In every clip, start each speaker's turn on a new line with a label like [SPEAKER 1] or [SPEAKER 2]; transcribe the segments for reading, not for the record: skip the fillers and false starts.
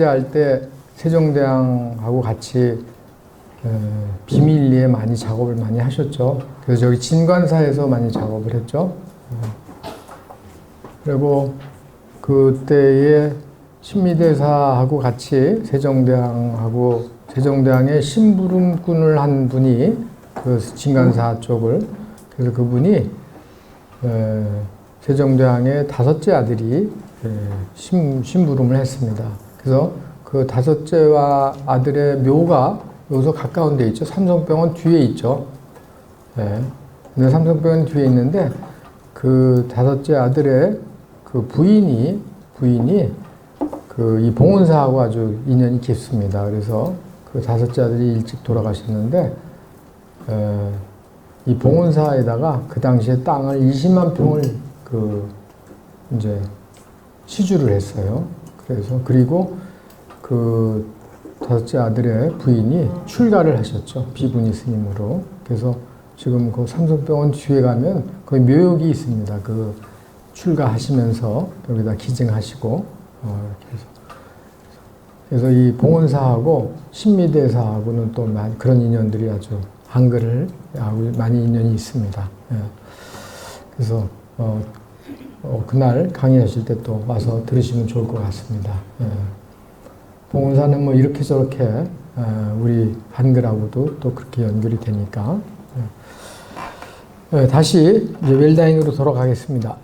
[SPEAKER 1] 할 때 세종대왕하고 같이 비밀리에 많이 작업을 많이 하셨죠. 그래서 저기 진관사에서 많이 작업을 했죠. 그리고 그때에 신미대사하고 같이 세종대왕의 심부름꾼을 한 분이 그 진관사 쪽을, 그래서 그분이 세종대왕의 다섯째 아들이 심부름을 했습니다. 그래서 그 다섯째와 아들의 묘가 여기서 가까운 데 있죠. 삼성병원 뒤에 있죠. 네. 근데 삼성병원 뒤에 있는데 그 다섯째 아들의 그 부인이 그 이 봉은사하고 아주 인연이 깊습니다. 그래서 그 다섯째 아들이 일찍 돌아가셨는데 이 봉은사에다가 그 당시에 땅을 20만 평을 이제 시주를 했어요. 그리고 그 다섯째 아들의 부인이 출가를 하셨죠. 비분이 스님으로. 그래서 지금 그 삼성병원 뒤에 가면 거기 묘역이 있습니다. 그 출가하시면서 여기다 기증하시고, 그래서 이 봉은사하고 신미대사하고는 또 그런 인연들이 아주 한글을 많이 인연이 있습니다. 그래서 그날 강의하실 때 또 와서 들으시면 좋을 것 같습니다. 봉은사는 뭐 이렇게 저렇게 우리 한글하고도 또 그렇게 연결이 되니까. 다시 이제 웰다잉으로 돌아가겠습니다.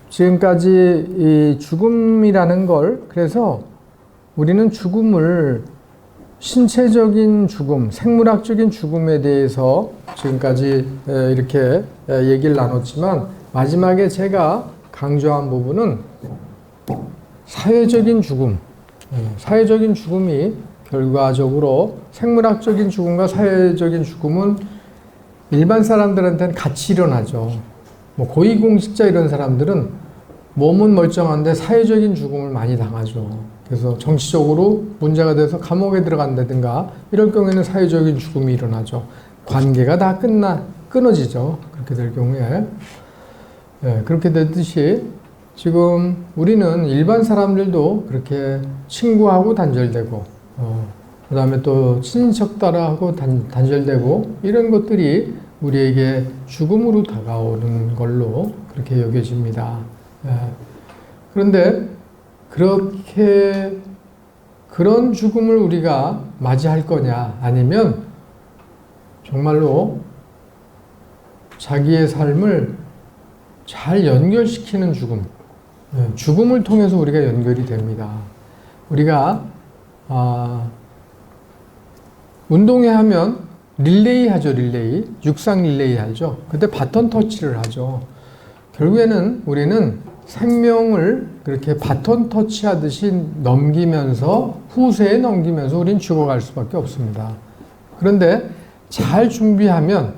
[SPEAKER 1] 지금까지 이 죽음이라는 걸, 그래서 우리는 죽음을 신체적인 죽음, 생물학적인 죽음에 대해서 지금까지 이렇게 얘기를 나눴지만, 마지막에 제가 강조한 부분은 사회적인 죽음, 사회적인 죽음이 결과적으로 생물학적인 죽음과 사회적인 죽음은 일반 사람들한테는 같이 일어나죠. 뭐 고위공직자 이런 사람들은 몸은 멀쩡한데 사회적인 죽음을 많이 당하죠. 그래서 정치적으로 문제가 돼서 감옥에 들어간다든가 이럴 경우에는 사회적인 죽음이 일어나죠. 관계가 다 끊어지죠. 그렇게 될 경우에. 그렇게 되듯이 지금 우리는 일반 사람들도 그렇게 친구하고 단절되고, 그 다음에 또 친인척 따라하고 단절되고, 이런 것들이 우리에게 죽음으로 다가오는 걸로 그렇게 여겨집니다. 그런데 그런 죽음을 우리가 맞이할 거냐, 아니면 정말로 자기의 삶을 잘 연결시키는 죽음, 죽음을 통해서 우리가 연결이 됩니다. 우리가 운동회 하면 릴레이 하죠. 육상 릴레이 하죠. 그때 바톤 터치를 하죠. 결국에는 우리는 생명을 그렇게 바톤 터치하듯이 후세에 넘기면서 우린 죽어갈 수밖에 없습니다. 그런데 잘 준비하면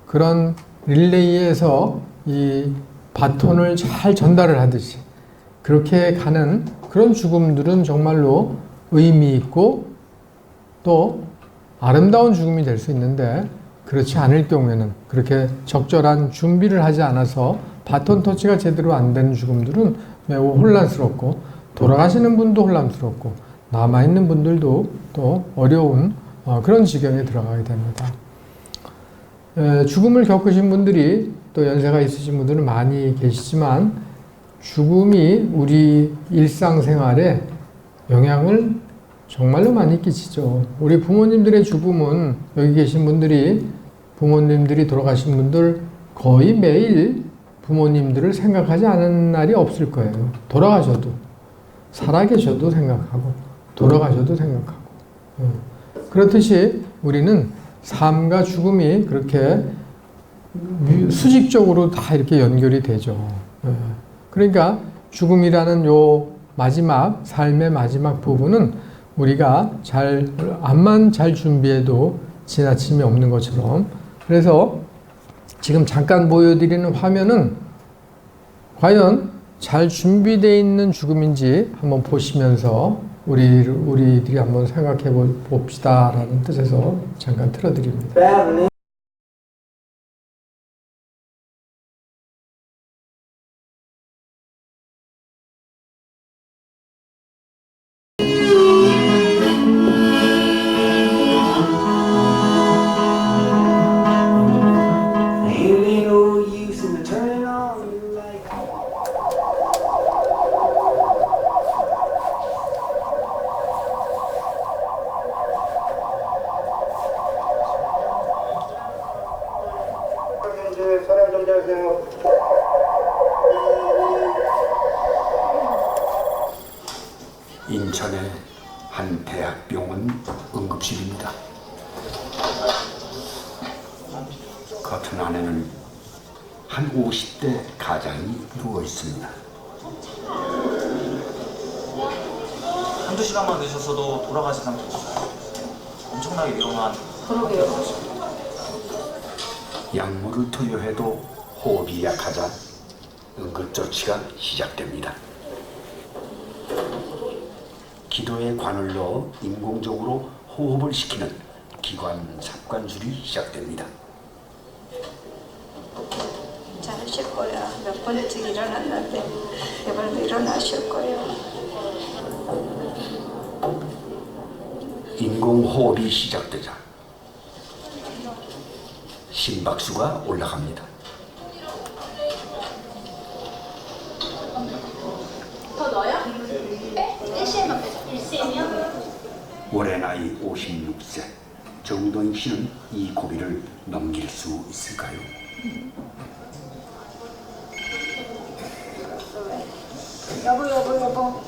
[SPEAKER 1] 그런 릴레이에서 이 바톤을 잘 전달을 하듯이 그렇게 가는 그런 죽음들은 정말로 의미 있고 또 아름다운 죽음이 될 수 있는데, 그렇지 않을 경우에는, 그렇게 적절한 준비를 하지 않아서 바톤 터치가 제대로 안 되는 죽음들은 매우 혼란스럽고, 돌아가시는 분도 혼란스럽고, 남아있는 분들도 또 어려운 그런 지경에 들어가게 됩니다. 죽음을 겪으신 분들이, 또 연세가 있으신 분들은 많이 계시지만, 죽음이 우리 일상생활에 영향을 정말로 많이 끼치죠. 우리 부모님들의 죽음은, 여기 계신 부모님들이 돌아가신 분들 거의 매일 부모님들을 생각하지 않은 날이 없을 거예요. 돌아가셔도, 살아계셔도 생각하고, 돌아가셔도 생각하고. 그렇듯이 우리는 삶과 죽음이 그렇게 수직적으로 다 이렇게 연결이 되죠. 그러니까 죽음이라는 삶의 마지막 부분은 우리가 암만 잘 준비해도 지나침이 없는 것처럼, 그래서 지금 잠깐 보여드리는 화면은 과연 잘 준비되어 있는 죽음인지 한번 보시면서 우리들이 한번 생각해 봅시다라는 뜻에서 잠깐 틀어드립니다.
[SPEAKER 2] 인천의 한 대학병원 응급실입니다. 커튼 안에는 한 50대 가장이 누워 있습니다.
[SPEAKER 3] 한두 시간만 늦었어도 돌아가실 상태였어요. 엄청나게 위험한
[SPEAKER 4] 그러게요.
[SPEAKER 2] 약물을 투여해도 호흡이 약하자 응급조치가 시작됩니다. 기도에 관을 넣어 인공적으로 호흡을 시키는 기관 삽관술이 시작됩니다.
[SPEAKER 4] 잘하실 거야. 몇 번씩 일어났는데 이번에도 일어나실 거예요.
[SPEAKER 2] 인공호흡이 시작되자 심박수가 올라갑니다.
[SPEAKER 5] 더 넣어요? 빼? 1cm만 빼자. 1cm이요?
[SPEAKER 2] 올해 나이 56세 정도인 씨는 이 고비를 넘길 수 있을까요?
[SPEAKER 4] 여보.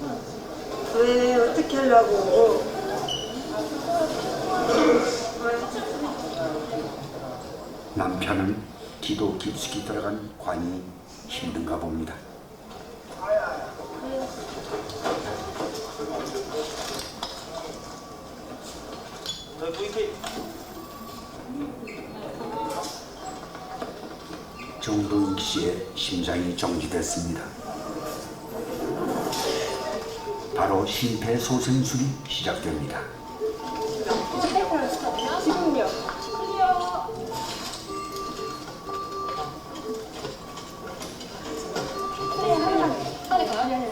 [SPEAKER 4] 왜 어떻게 하려고?
[SPEAKER 2] 남편은 기도 깊숙이 들어간 관이 힘든가 봅니다.
[SPEAKER 3] 저희 VK
[SPEAKER 2] 정도인 씨의 심장이 정지됐습니다. 바로 심폐소생술이 시작됩니다.
[SPEAKER 5] 지금요. 빨리 가야 돼.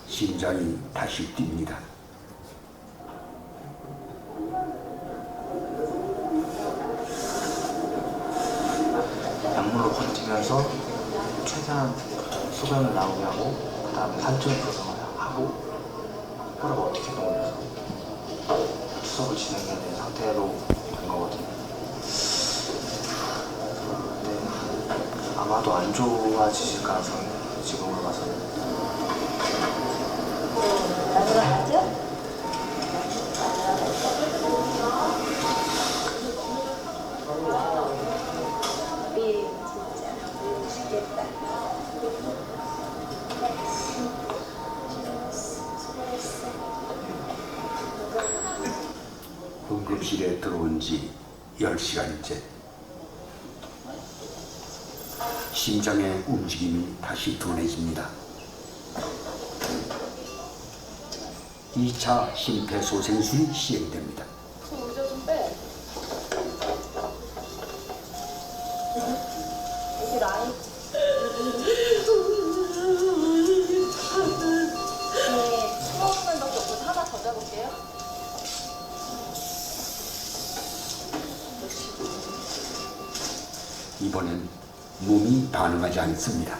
[SPEAKER 2] 심장이 다시 뜁니다.
[SPEAKER 3] 약물로 버티면서 최대한 소변을 나오게 하고 그 다음에 산증 조성을 하고 혈압을 어떻게 올려서 투석을 진행해야 되는 상태로 된 거거든요. 근데 아마도 안 좋아지실 가능성이 지금으로 봐서는
[SPEAKER 4] 나가죠?
[SPEAKER 2] 응급실에 들어온 지 10시간째. 심장의 움직임이 다시 둔해집니다. 2차 심폐소생술이 시행됩니다.
[SPEAKER 5] 의자 좀 빼. 여기 라인. 숨어있는 밖에 없어서 하나 더 잡을게요.
[SPEAKER 2] 이번엔 몸이 반응하지 않습니다.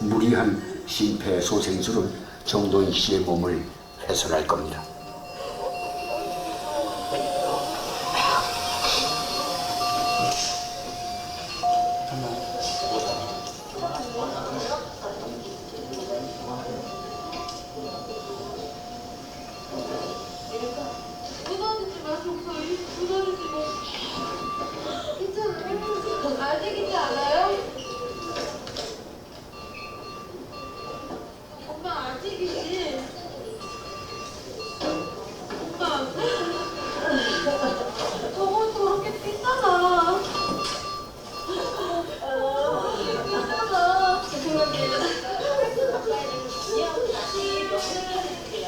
[SPEAKER 2] 무리한 심폐소생술은 정도인 씨의 몸을 훼손할 겁니다.
[SPEAKER 5] 무너지지 마, 종소리. 무너지지 마. 괜찮아요? 아직이지 않아요? 엄마 아직이지? 엄마. 저건 저렇게 뛰잖아. 뛰잖아. 죄송합니다. 다시 몇 개 해줄게요.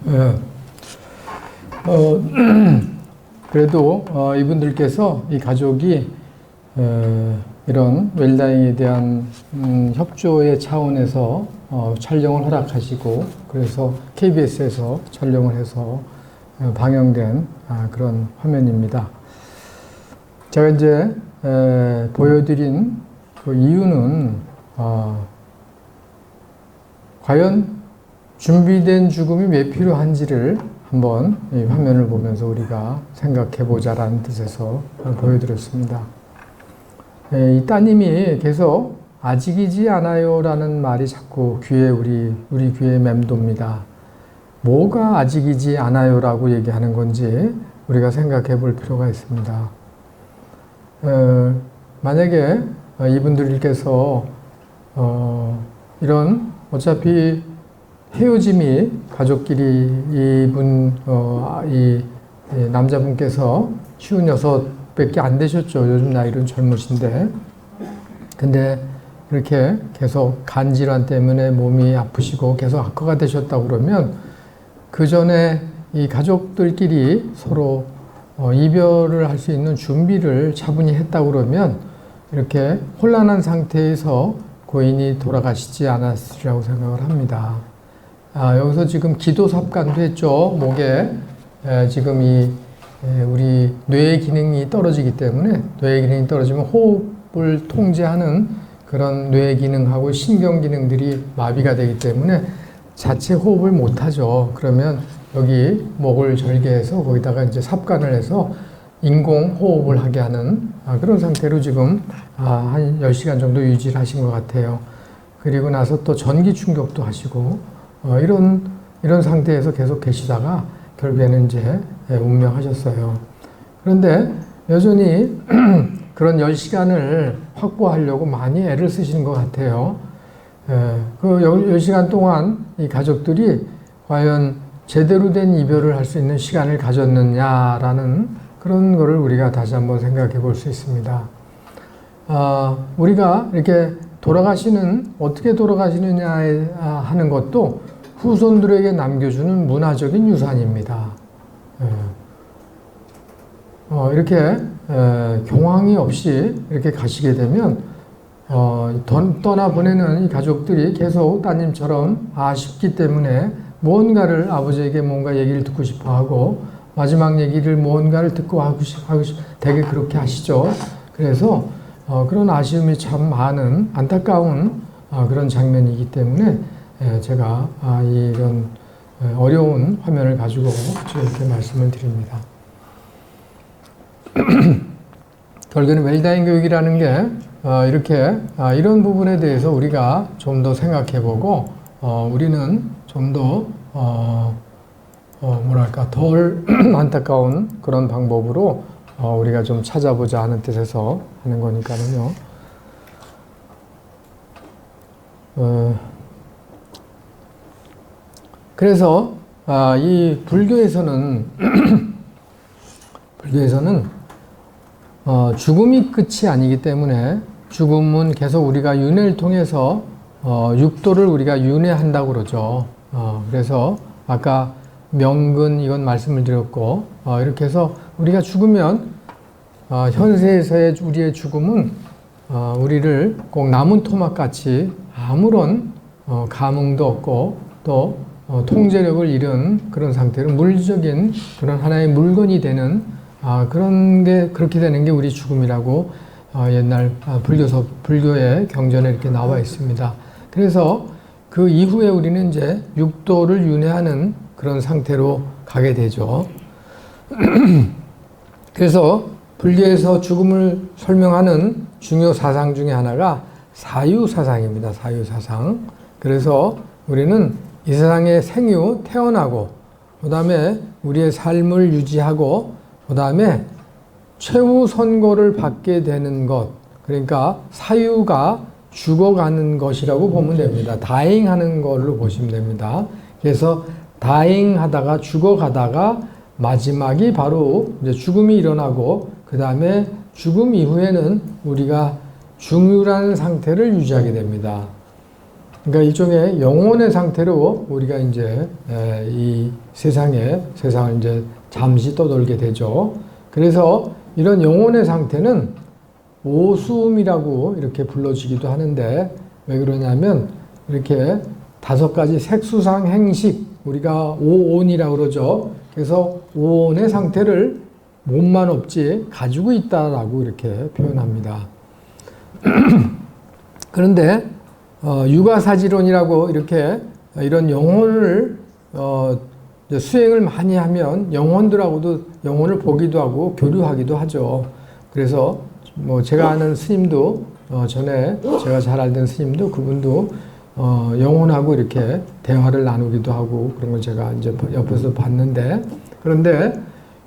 [SPEAKER 1] 예. 그래도 이분들께서 이 가족이 이런 웰다잉에 대한 협조의 차원에서 촬영을 허락하시고 그래서 KBS에서 촬영을 해서 방영된 그런 화면입니다. 제가 이제 보여드린 그 이유는 과연 준비된 죽음이 왜 필요한지를 한번 이 화면을 보면서 우리가 생각해 보자라는 뜻에서 보여드렸습니다. 이 따님이 계속 아직이지 않아요라는 말이 자꾸 귀에 우리 귀에 맴돕니다. 뭐가 아직이지 않아요라고 얘기하는 건지 우리가 생각해 볼 필요가 있습니다. 만약에 이분들께서 이런 어차피 헤어짐이 가족끼리 이 남자분께서 56밖에 안 되셨죠. 요즘 나이는 젊으신데. 근데 이렇게 계속 간질환 때문에 몸이 아프시고 계속 악화가 되셨다고 그러면 그 전에 이 가족들끼리 서로 이별을 할 수 있는 준비를 차분히 했다고 그러면 이렇게 혼란한 상태에서 고인이 돌아가시지 않았으리라고 생각을 합니다. 여기서 지금 기도 삽관도 했죠. 목에 지금 우리 뇌의 기능이 떨어지기 때문에 뇌의 기능이 떨어지면 호흡을 통제하는 그런 뇌의 기능하고 신경 기능들이 마비가 되기 때문에 자체 호흡을 못 하죠. 그러면 여기 목을 절개해서 거기다가 이제 삽관을 해서 인공 호흡을 하게 하는 그런 상태로 지금 한 10시간 정도 유지를 하신 것 같아요. 그리고 나서 또 전기 충격도 하시고 이런 상태에서 계속 계시다가 결국에는 이제 운명하셨어요. 그런데 여전히 그런 10시간을 확보하려고 많이 애를 쓰시는 것 같아요. 그 10시간 동안 이 가족들이 과연 제대로 된 이별을 할 수 있는 시간을 가졌느냐라는 그런 거를 우리가 다시 한번 생각해 볼 수 있습니다. 우리가 이렇게 어떻게 돌아가시느냐 하는 것도 후손들에게 남겨주는 문화적인 유산입니다. 이렇게 경황이 없이 이렇게 가시게 되면 떠나보내는 이 가족들이 계속 따님처럼 아쉽기 때문에 무언가를 아버지에게 뭔가 얘기를 듣고 싶어 하고 마지막 얘기를 무언가를 듣고 하고 되게 그렇게 하시죠. 그래서 그런 아쉬움이 참 많은 안타까운 그런 장면이기 때문에 제가 이런 어려운 화면을 가지고 이렇게 말씀을 드립니다. 결국에는 웰다잉 교육이라는 게 이렇게 이런 부분에 대해서 우리가 좀 더 생각해보고 우리는 좀 더 덜 안타까운 그런 방법으로 우리가 좀 찾아보자 하는 뜻에서 하는 거니까요. 그래서 이 불교에서는 죽음이 끝이 아니기 때문에 죽음은 계속 우리가 윤회를 통해서 육도를 우리가 윤회한다고 그러죠. 그래서 아까 명근 이건 말씀을 드렸고 이렇게 해서 우리가 죽으면 현세에서의 우리의 죽음은 우리를 꼭 나무 토막같이 아무런 감흥도 없고 또 통제력을 잃은 그런 상태로 물리적인 그런 하나의 물건이 되는 그렇게 되는 게 우리 죽음이라고 옛날 불교의 경전에 이렇게 나와 있습니다. 그래서 그 이후에 우리는 이제 육도를 윤회하는 그런 상태로 가게 되죠. 그래서 불교에서 죽음을 설명하는 중요 사상 중에 하나가 사유사상입니다. 사유사상. 그래서 우리는 이 세상에 생유, 태어나고 그 다음에 우리의 삶을 유지하고 그 다음에 최후 선고를 받게 되는 것, 그러니까 사유가 죽어가는 것이라고 보면 됩니다. 다잉하는 걸로 보시면 됩니다. 그래서 다잉하다가 죽어가다가 마지막이 바로 이제 죽음이 일어나고 그 다음에 죽음 이후에는 우리가 중유라는 상태를 유지하게 됩니다. 그러니까 일종의 영혼의 상태로 우리가 이제 이 세상을 이제 잠시 떠돌게 되죠. 그래서 이런 영혼의 상태는 오수음이라고 이렇게 불러지기도 하는데 왜 그러냐면 이렇게 5가지 색수상 행식 우리가 오온이라고 그러죠. 그래서 오온의 상태를 몸만 없지 가지고 있다라고 이렇게 표현합니다. 그런데 육아사지론이라고 이렇게 이런 영혼을 수행을 많이 하면 영혼들하고도 영혼을 보기도 하고 교류하기도 하죠. 그래서 뭐 제가 아는 스님도 전에 제가 잘 알던 스님도 그분도 영혼하고 이렇게 대화를 나누기도 하고 그런 걸 제가 이제 옆에서 봤는데 그런데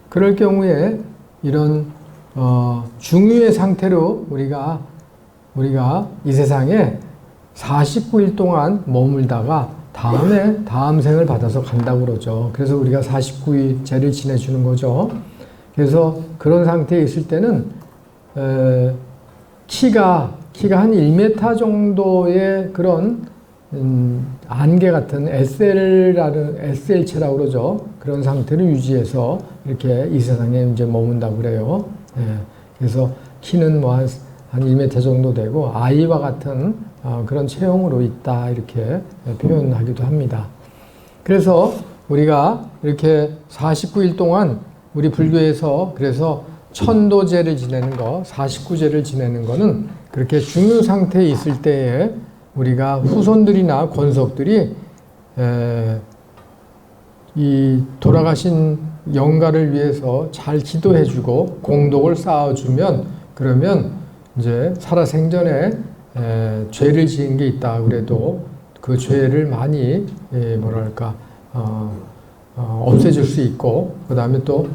[SPEAKER 1] 그럴 경우에 이런 중유의 상태로 우리가 이 세상에 49일 동안 머물다가 다음 생을 받아서 간다고 그러죠. 그래서 우리가 49일 제를 지내주는 거죠. 그래서 그런 상태에 있을 때는 키가 한 1m 정도의 그런 안개 같은 SL체라고 그러죠. 그런 상태를 유지해서 이렇게 이 세상에 이제 머문다고 그래요. 그래서 키는 뭐 한 1m 정도 되고 아이와 같은 그런 체형으로 있다 이렇게 표현하기도 합니다. 그래서 우리가 이렇게 49일 동안 우리 불교에서 그래서 천도제를 지내는 거, 49제를 지내는 거는 그렇게 중유 상태에 있을 때에 우리가 후손들이나 권속들이 이 돌아가신 영가를 위해서 잘 기도해주고 공덕을 쌓아주면 그러면 이제 살아생전에 죄를 지은 게 있다 그래도 그 죄를 많이 없애줄 수 있고 그 다음에 또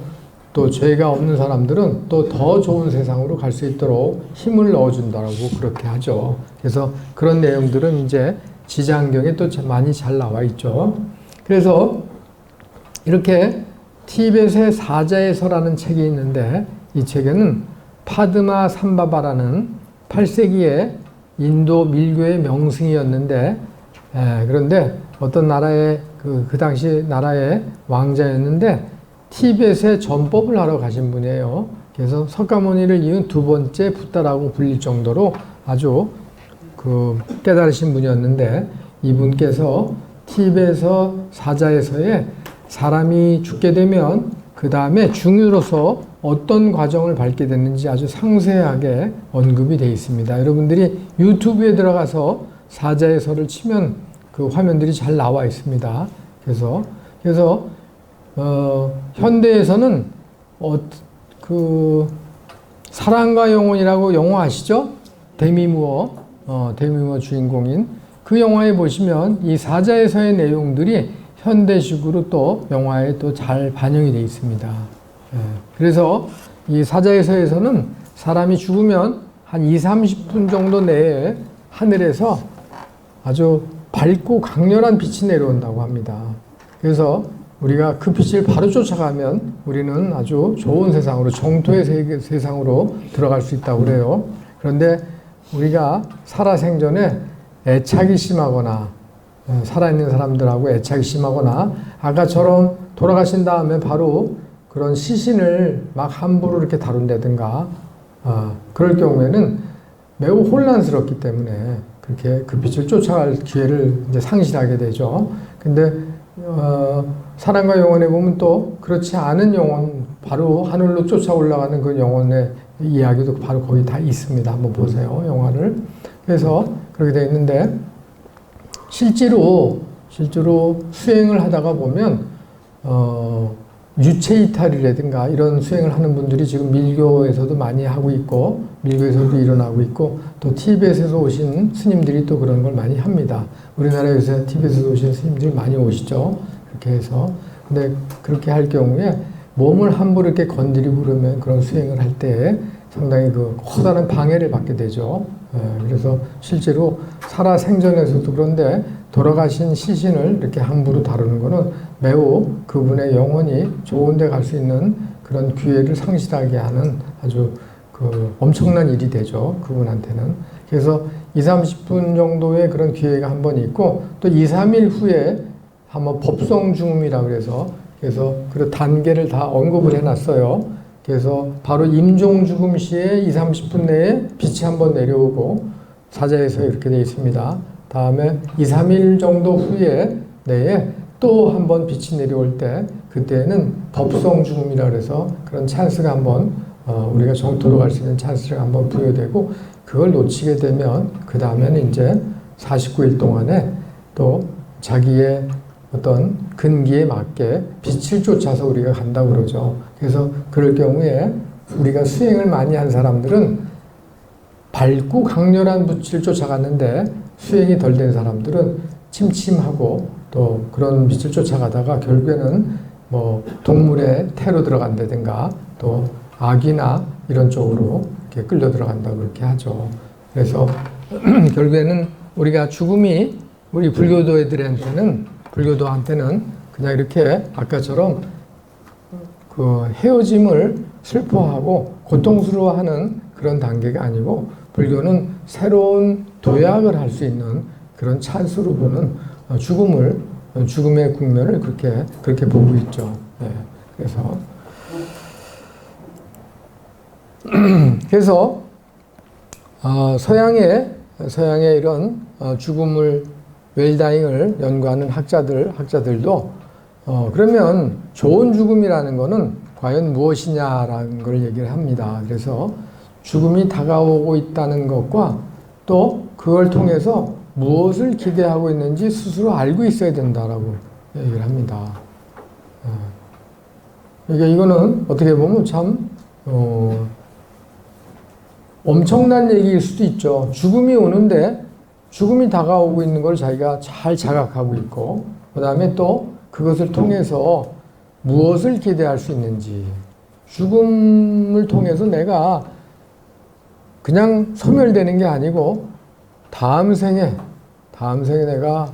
[SPEAKER 1] 죄가 없는 사람들은 또 더 좋은 세상으로 갈 수 있도록 힘을 넣어준다라고 그렇게 하죠. 그래서 그런 내용들은 이제 지장경에 또 많이 잘 나와 있죠. 그래서 이렇게 티벳의 사자에서라는 책이 있는데 이 책에는 파드마 삼바바라는 8세기의 인도 밀교의 명승이었는데 그런데 어떤 나라의 그 당시 나라의 왕자였는데 티벳에 전법을 하러 가신 분이에요. 그래서 석가모니를 이은 2번째 붓다라고 불릴 정도로 아주 그 깨달으신 분이었는데 이분께서 티벳에서 사자에서의 사람이 죽게 되면 그 다음에 중유로서 어떤 과정을 밟게 됐는지 아주 상세하게 언급이 되어 있습니다. 여러분들이 유튜브에 들어가서 사자에서를 치면 그 화면들이 잘 나와 있습니다. 그래서 현대에서는 그 사랑과 영혼이라고 영화 아시죠? 데미무어 주인공인 그 영화에 보시면 이 사자에서의 내용들이 현대식으로 또 영화에 또 잘 반영이 되어 있습니다. 그래서 이 사자에서에서는 사람이 죽으면 한 20-30분 정도 내에 하늘에서 아주 밝고 강렬한 빛이 내려온다고 합니다. 그래서 우리가 그 빛을 바로 쫓아가면 우리는 아주 좋은 세상으로 정토의 세상으로 들어갈 수 있다고 그래요. 그런데 우리가 살아생전에 애착이 심하거나 살아있는 사람들하고 애착이 심하거나 아까처럼 돌아가신 다음에 바로 그런 시신을 막 함부로 이렇게 다룬다든가 그럴 경우에는 매우 혼란스럽기 때문에 그렇게 그 빛을 쫓아갈 기회를 이제 상실하게 되죠. 근데 사랑과 영혼에 보면 또 그렇지 않은 영혼 바로 하늘로 쫓아 올라가는 그 영혼의 이야기도 바로 거기 다 있습니다. 한번 보세요. 영화를. 그래서 그렇게 되어 있는데 실제로 수행을 하다가 보면 유체이탈이라든가 이런 수행을 하는 분들이 지금 밀교에서도 많이 하고 있고 밀교에서도 일어나고 있고 또 티벳에서 오신 스님들이 또 그런 걸 많이 합니다. 우리나라에 요새 티벳에서 오신 스님들이 많이 오시죠. 그렇게 해서 근데 그렇게 할 경우에 몸을 함부로 이렇게 건드리고 그러면 그런 수행을 할 때 상당히 그 커다란 방해를 받게 되죠. 그래서 실제로 살아생전에서도 그런데 돌아가신 시신을 이렇게 함부로 다루는 것은 매우 그분의 영혼이 좋은 데 갈 수 있는 그런 기회를 상실하게 하는 아주 그 엄청난 일이 되죠. 그분한테는. 그래서 20-30분 정도의 그런 기회가 한 번 있고 또 2-3일 후에 한번 법성 중음이라고 그래서 그 단계를 다 언급을 해놨어요. 그래서 바로 임종 죽음 시에 2, 30분 내에 빛이 한번 내려오고 사자에서 이렇게 되어 있습니다. 다음에 2, 3일 정도 후에 내에 또 한번 빛이 내려올 때 그때는 법성 죽음이라 그래서 그런 찬스가 한번 우리가 정토로 갈 수 있는 찬스가 한번 부여되고 그걸 놓치게 되면 그 다음에는 이제 49일 동안에 또 자기의 어떤 근기에 맞게 빛을 쫓아서 우리가 간다고 그러죠. 그래서 그럴 경우에 우리가 수행을 많이 한 사람들은 밝고 강렬한 빛을 쫓아갔는데 수행이 덜 된 사람들은 침침하고 또 그런 빛을 쫓아가다가 결국에는 뭐 동물의 태로 들어간다든가 또 악이나 이런 쪽으로 이렇게 끌려 들어간다고 그렇게 하죠. 그래서 결국에는 우리가 죽음이 우리 불교도한테는 그냥 이렇게 아까처럼 그 헤어짐을 슬퍼하고 고통스러워하는 그런 단계가 아니고 불교는 새로운 도약을 할 수 있는 그런 찬스로 보는 죽음의 국면을 그렇게 보고 있죠. 네. 그래서 서양의 이런 죽음을 웰다잉을 연구하는 학자들도 그러면 좋은 죽음이라는 거는 과연 무엇이냐라는 걸 얘기를 합니다. 그래서 죽음이 다가오고 있다는 것과 또 그걸 통해서 무엇을 기대하고 있는지 스스로 알고 있어야 된다라고 얘기를 합니다. 그러니까 이거는 어떻게 보면 참 엄청난 얘기일 수도 있죠. 죽음이 오는데 죽음이 다가오고 있는 걸 자기가 잘 자각하고 있고 그 다음에 또 그것을 통해서 무엇을 기대할 수 있는지 죽음을 통해서 내가 그냥 소멸되는 게 아니고 다음 생에 내가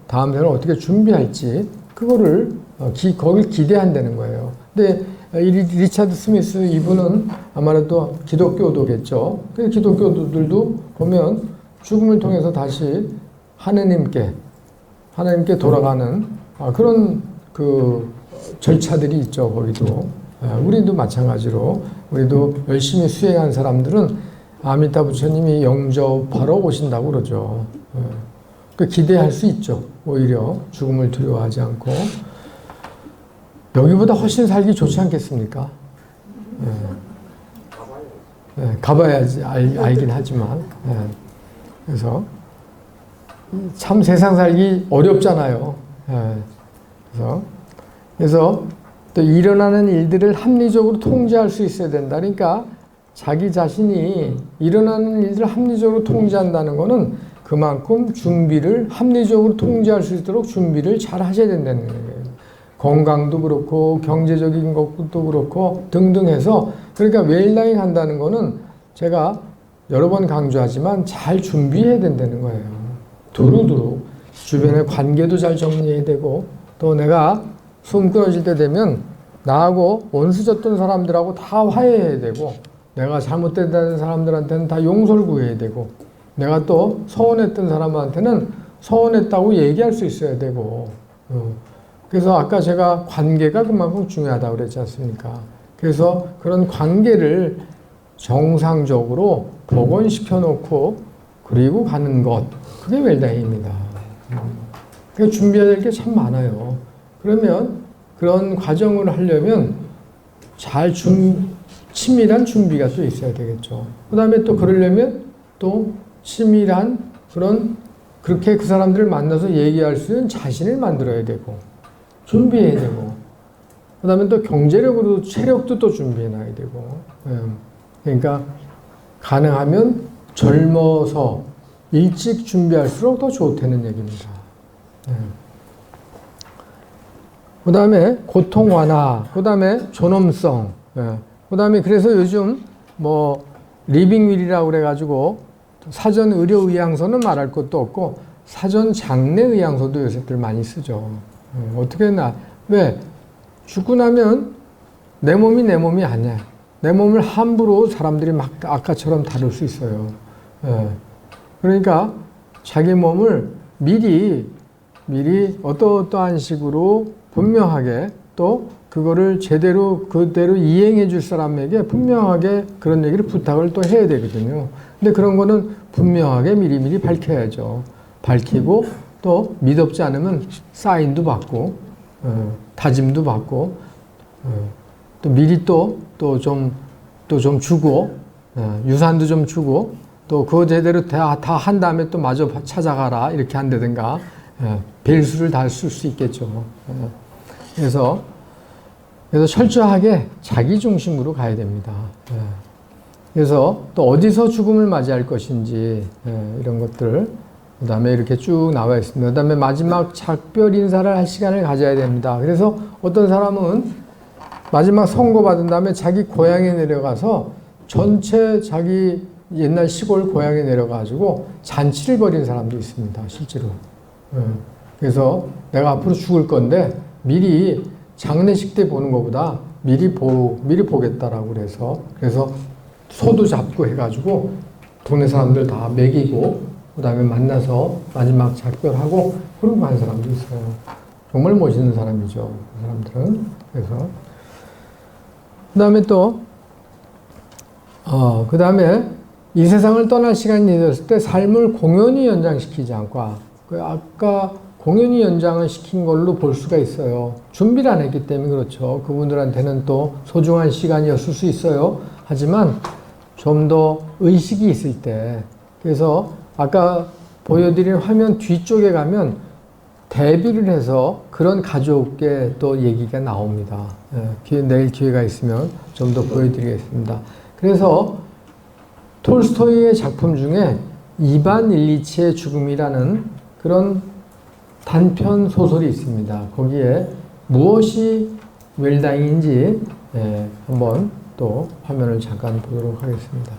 [SPEAKER 1] 다음 생을 어떻게 준비할지 그거를 거길 기대한다는 거예요. 근데 리차드 스미스 이분은 아마도 기독교도겠죠. 그래서 기독교도들도 보면 죽음을 통해서 다시 하느님께 돌아가는 그런 그 절차들이 있죠. 거기도 우리도 마찬가지로 우리도 열심히 수행한 사람들은 아미타 부처님이 영접하러 오신다고 그러죠. 그 기대할 수 있죠. 오히려 죽음을 두려워하지 않고 여기보다 훨씬 살기 좋지 않겠습니까? 가봐야지 알긴 하지만 그래서 참 세상 살기 어렵잖아요. 그래서 또 일어나는 일들을 합리적으로 통제할 수 있어야 된다. 그러니까 자기 자신이 일어나는 일들을 합리적으로 통제한다는 것은 그만큼 준비를 합리적으로 통제할 수 있도록 준비를 잘 하셔야 된다는 거예요. 건강도 그렇고 경제적인 것도 그렇고 등등 해서 그러니까 웰다잉 한다는 거는 제가 여러 번 강조하지만 잘 준비해야 된다는 거예요. 두루두루 주변의 관계도 잘 정리해야 되고 또 내가 숨 끊어질 때 되면 나하고 원수졌던 사람들하고 다 화해해야 되고 내가 잘못됐다는 사람들한테는 다 용서를 구해야 되고 내가 또 서운했던 사람한테는 서운했다고 얘기할 수 있어야 되고 그래서 아까 제가 관계가 그만큼 중요하다고 그랬지 않습니까? 그래서 그런 관계를 정상적으로 복원시켜 놓고 그리고 가는 것 그게 웰다잉입니다. 그러니까 준비해야 될 게 참 많아요. 그러면 그런 과정을 하려면 치밀한 준비가 또 있어야 되겠죠. 그 다음에 또 그러려면 또 치밀한 그렇게 그 사람들을 만나서 얘기할 수 있는 자신을 만들어야 되고 준비해야 되고 그 다음에 또 경제력으로 체력도 또 준비해놔야 되고 그러니까 가능하면 젊어서 일찍 준비할수록 더 좋다는 얘기입니다. 그 다음에 고통 완화, 그 다음에 존엄성, 그 다음에 그래서 요즘 뭐 리빙 윌이라고 그래가지고 사전 의료 의향서는 말할 것도 없고 사전 장례 의향서도 요새들 많이 쓰죠. 어떻게 왜? 죽고 나면 내 몸이 아니야. 내 몸을 함부로 사람들이 막 아까처럼 다룰 수 있어요. 그러니까 자기 몸을 미리 어떠한 식으로 분명하게 또 그거를 제대로 그대로 이행해 줄 사람에게 분명하게 그런 얘기를 부탁을 또 해야 되거든요. 근데 그런 거는 분명하게 미리미리 밝혀야죠. 밝히고 또 미덥지 않으면 사인도 받고 다짐도 받고 또 미리 또 좀 주고 유산도 좀 주고 또 그거 제대로 다 한 다음에 또 마저 찾아가라 이렇게 한다든가 벨수를 다 쓸 수 있겠죠. 그래서 철저하게 자기 중심으로 가야 됩니다. 그래서 또 어디서 죽음을 맞이할 것인지 이런 것들 그 다음에 이렇게 쭉 나와 있습니다. 그 다음에 마지막 작별 인사를 할 시간을 가져야 됩니다. 그래서 어떤 사람은 마지막 선고받은 다음에 자기 고향에 내려가서 전체 자기 옛날 시골 고향에 내려가지고 잔치를 벌인 사람도 있습니다. 실제로. 그래서 내가 앞으로 죽을 건데 미리 장례식 때 보는 것보다 미리 보겠다라고 그래서 소도 잡고 해가지고 동네 사람들 다 먹이고 그 다음에 만나서 마지막 작별하고 그런 거 하는 사람도 있어요. 정말 멋있는 사람이죠. 그 사람들은. 그래서 그 다음에 그 다음에 이 세상을 떠날 시간이 되었을 때 삶을 공연히 연장시키지 않고 아까 공연히 연장을 시킨 걸로 볼 수가 있어요. 준비를 안 했기 때문에 그렇죠. 그분들한테는 또 소중한 시간이었을 수 있어요. 하지만 좀 더 의식이 있을 때 그래서 아까 보여드린 화면 뒤쪽에 가면 대비를 해서 그런 가족의 또 얘기가 나옵니다. 내일 기회가 있으면 좀 더 보여드리겠습니다. 그래서 톨스토이의 작품 중에 이반 일리치의 죽음이라는 그런 단편 소설이 있습니다. 거기에 무엇이 웰다잉인지 한번 또 화면을 잠깐 보도록 하겠습니다.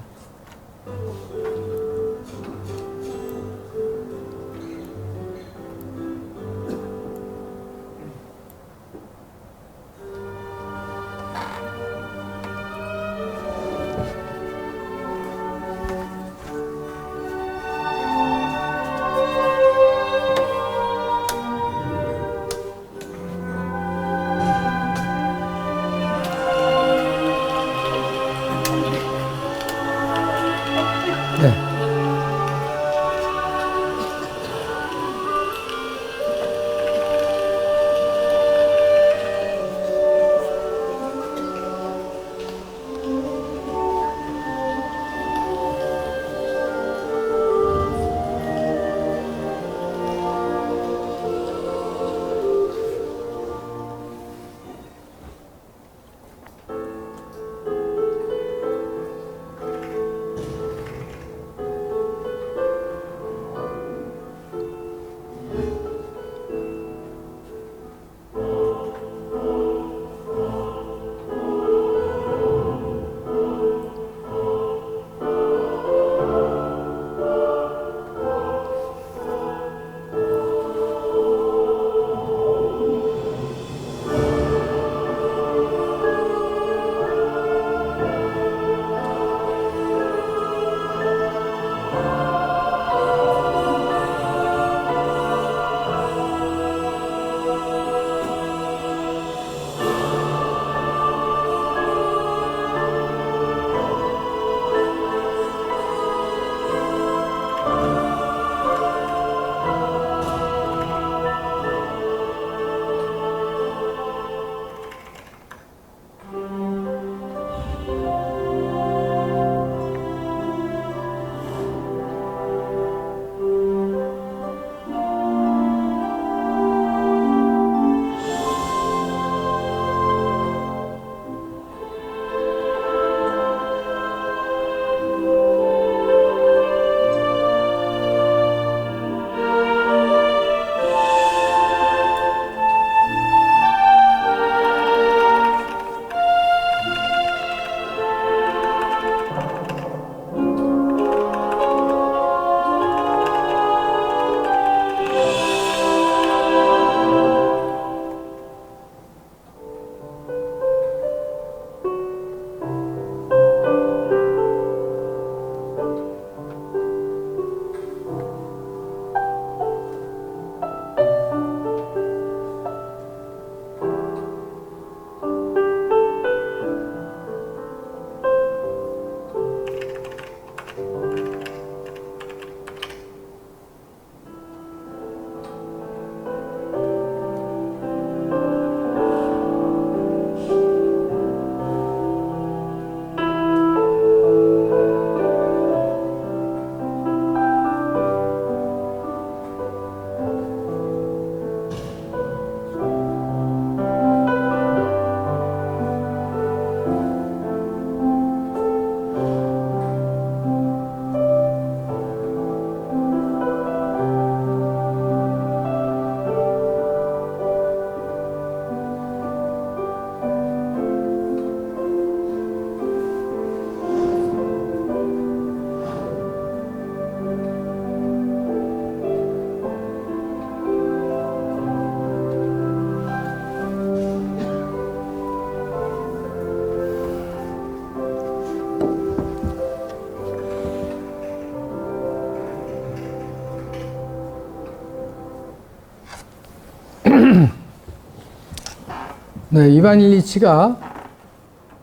[SPEAKER 1] 네, 이반 일리치가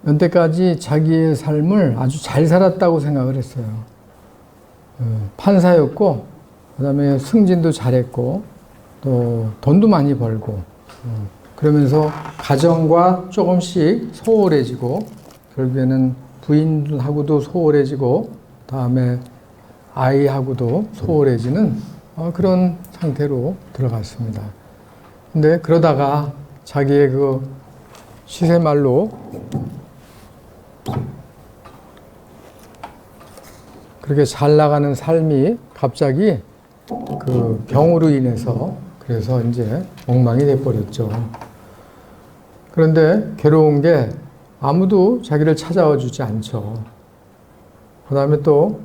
[SPEAKER 1] 연때까지 자기의 삶을 아주 잘 살았다고 생각을 했어요. 판사였고, 그 다음에 승진도 잘했고, 또 돈도 많이 벌고, 그러면서 가정과 조금씩 소홀해지고, 결국에는 부인하고도 소홀해지고, 다음에 아이하고도 소홀해지는 그런 상태로 들어갔습니다. 근데 그러다가 자기의 그 시세말로 그렇게 잘 나가는 삶이 갑자기 그 병으로 인해서 그래서 이제 엉망이 돼버렸죠. 그런데 괴로운 게 아무도 자기를 찾아와 주지 않죠. 그 다음에 또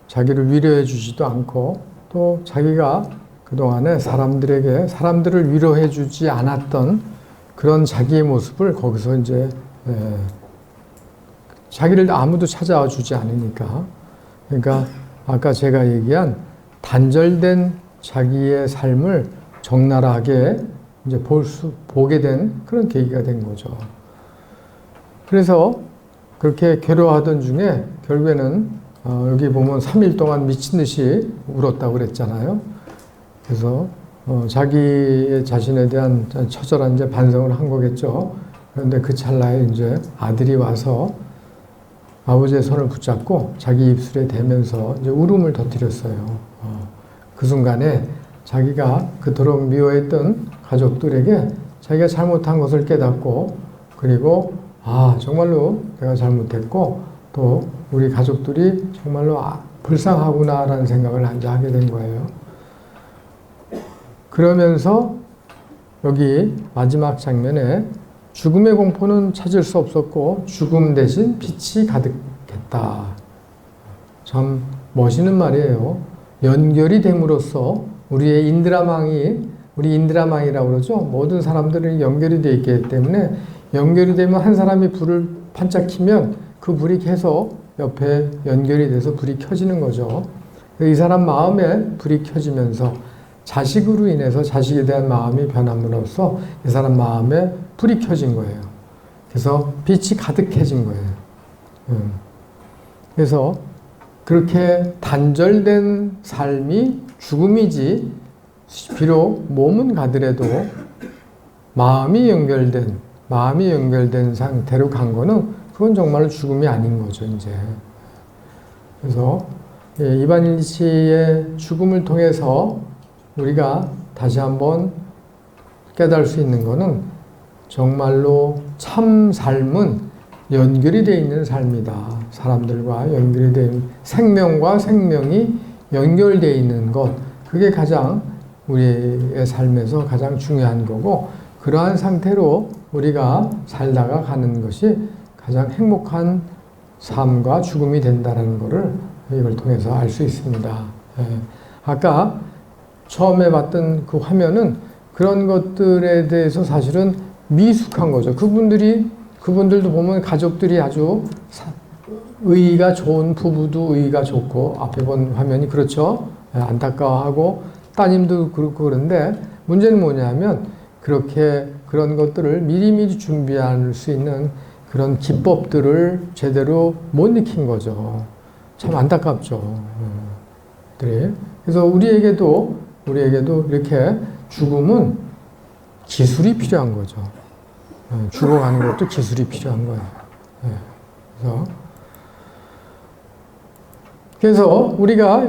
[SPEAKER 1] 자기를 위로해 주지도 않고 또 자기가 그동안에 사람들을 위로해 주지 않았던 그런 자기의 모습을 거기서 이제 자기를 아무도 찾아와 주지 않으니까, 그러니까 아까 제가 얘기한 단절된 자기의 삶을 적나라하게 이제 보게 된 그런 계기가 된 거죠. 그래서 그렇게 괴로워하던 중에 결국에는 여기 보면 3일 동안 미친 듯이 울었다고 그랬잖아요. 그래서 자기 자신에 대한 처절한 이제 반성을 한 거겠죠. 그런데 그 찰나에 이제 아들이 와서 아버지의 손을 붙잡고 자기 입술에 대면서 이제 울음을 터뜨렸어요. 그 순간에 자기가 그토록 미워했던 가족들에게 자기가 잘못한 것을 깨닫고, 그리고 정말로 내가 잘못했고 또 우리 가족들이 정말로 불쌍하구나라는 생각을 하게 된 거예요. 그러면서 여기 마지막 장면에 죽음의 공포는 찾을 수 없었고 죽음 대신 빛이 가득했다. 참 멋있는 말이에요. 연결이 됨으로써 우리 인드라망이라고 그러죠. 모든 사람들이 연결이 되어 있기 때문에 연결이 되면 한 사람이 불을 반짝 켜면 그 불이 계속 옆에 연결이 돼서 불이 켜지는 거죠. 이 사람 마음에 불이 켜지면서 자식으로 인해서 자식에 대한 마음이 변함으로써 이 사람 마음에 불이 켜진 거예요. 그래서 빛이 가득해진 거예요. 그래서 그렇게 단절된 삶이 죽음이지, 비록 몸은 가더라도 마음이 연결된 상태로 간 거는 그건 정말로 죽음이 아닌 거죠, 이제. 그래서 이반 일리치의 죽음을 통해서 우리가 다시 한번 깨달을 수 있는 거는 정말로 참 삶은 연결이 되어 있는 삶이다. 사람들과 연결이 되어 있는, 생명과 생명이 연결되어 있는 것, 그게 가장 우리의 삶에서 가장 중요한 거고, 그러한 상태로 우리가 살다가 가는 것이 가장 행복한 삶과 죽음이 된다는 것을 이걸 통해서 알 수 있습니다. 아까 처음에 봤던 그 화면은 그런 것들에 대해서 사실은 미숙한 거죠. 그분들도 보면 가족들이 아주 의의가 좋은 부부도 의의가 좋고, 앞에 본 화면이 그렇죠. 안타까워하고 따님도 그렇고, 그런데 문제는 뭐냐면 그렇게 그런 것들을 미리미리 준비할 수 있는 그런 기법들을 제대로 못 익힌 거죠. 참 안타깝죠. 그래서 우리에게도 이렇게 죽음은 기술이 필요한 거죠. 죽어가는 것도 기술이 필요한 거예요. 그래서 우리가